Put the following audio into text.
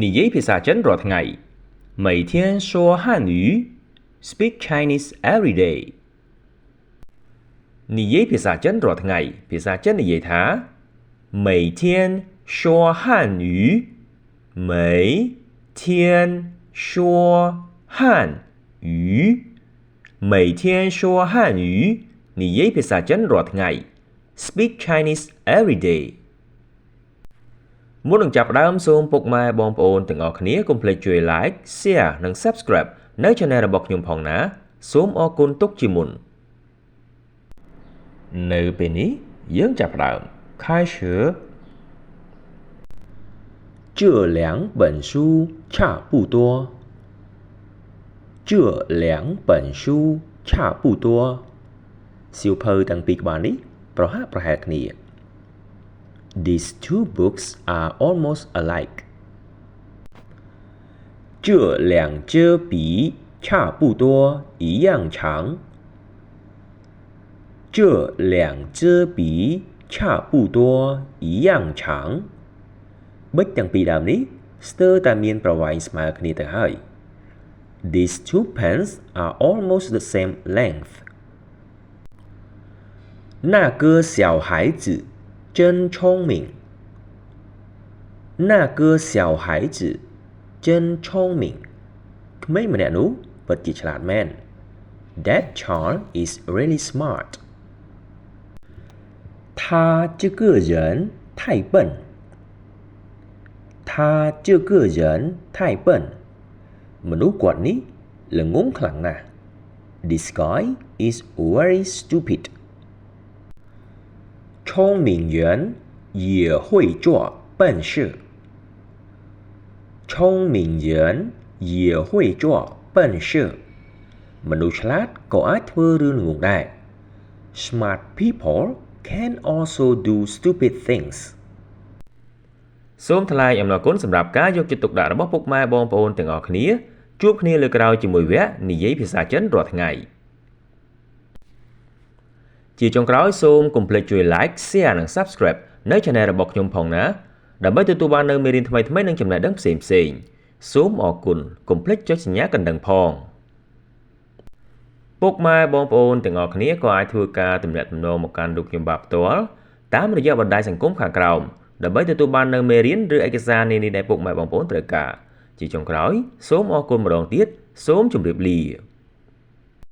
你ရေးភាសាចិនរាល់ថ្ងៃ每天说汉语 speak Chinese every day 你ရေးភាសាចិនរាល់ថ្ងៃភាសាចិននិយាយថា每天说汉语每天说汉语每天说汉语你ရေးភាសាចិនរាល់ថ្ងៃ speak Chinese every dayមុននឹងចាប់ផ្ដើមសូមពុកម៉ែបងប្អូនទាំងអស់គ្នាកុំភ្លេចជួយ like share និង subscribe នៅ channel របស់ខ្ញុំផងណាសូមអរគុណទុកជាមុននៅពេលនេះយើងចាប់ផ្ដើម开始这两本书差不多这两本书差不多សៀវភៅទាំងពីរក្បាលនេះប្រហាក់ប្រហែលគ្នាThese two books are almost alike. 这两支笔差不多一样长。这两支笔差不多一样长。ប៊ិចទាំងពីរដើមនេះស្ទើរតែមានប្រវែងស្មើគ្នាទៅហើយ These two pens are almost the same length. 那个小孩子真聪明那个小孩子真聪明ក្មេងម្នាក់នោះពិតជាឆ្លាតមែន That child is really smart 他这个人太笨他这个人太笨មនុស្សគាត់នេះល្ងង់ខ្លាំងណាស់ This guy is very stupid聪明人也会做笨事聪明人也会做笨事មនុស្សឆ្លាតក៏អាចធ្វើរឿងល្ងង់ដែរ Smart people can also do stupid things សូមថ្លែងអំណរគុណសម្រាប់ការយកចិត្តទុកដាក់របស់ពុកម៉ែបងប្អូនទាំងអស់គ្នាជួបគ្នាលើក្រោយជាមួយវគ្គនិយាយភាសាចិនរាល់ថ្ងៃជាចុងក្រោយសូមកុំភ្លេចជួយ like share និង subscribe នៅ channel របស់ខ្ញុំផងណាដើម្បីទទួលបាននូវមេរៀនថ្មីៗនិងចំណេះដឹងផ្សេងៗសូមអរគុណកុំភ្លេចចុចសញ្ញាកណ្ដឹងផងពុកម៉ែបងប្អូនទាំងអស់គ្នាក៏អាចធ្វើការទំនាក់ទំនងមកកាន់លោកខ្ញុំបាទផ្ទាល់តាមរយៈបណ្ដាញសង្គមខាងក្រោមដើម្បីទទួលបាននូវមេរៀនឬឯកសារនានាដែលពុកម៉ែបងប្អូនត្រូវការជាចុងក្រោយសូមអរគុណម្ដងទៀតសូមជម្រាបលា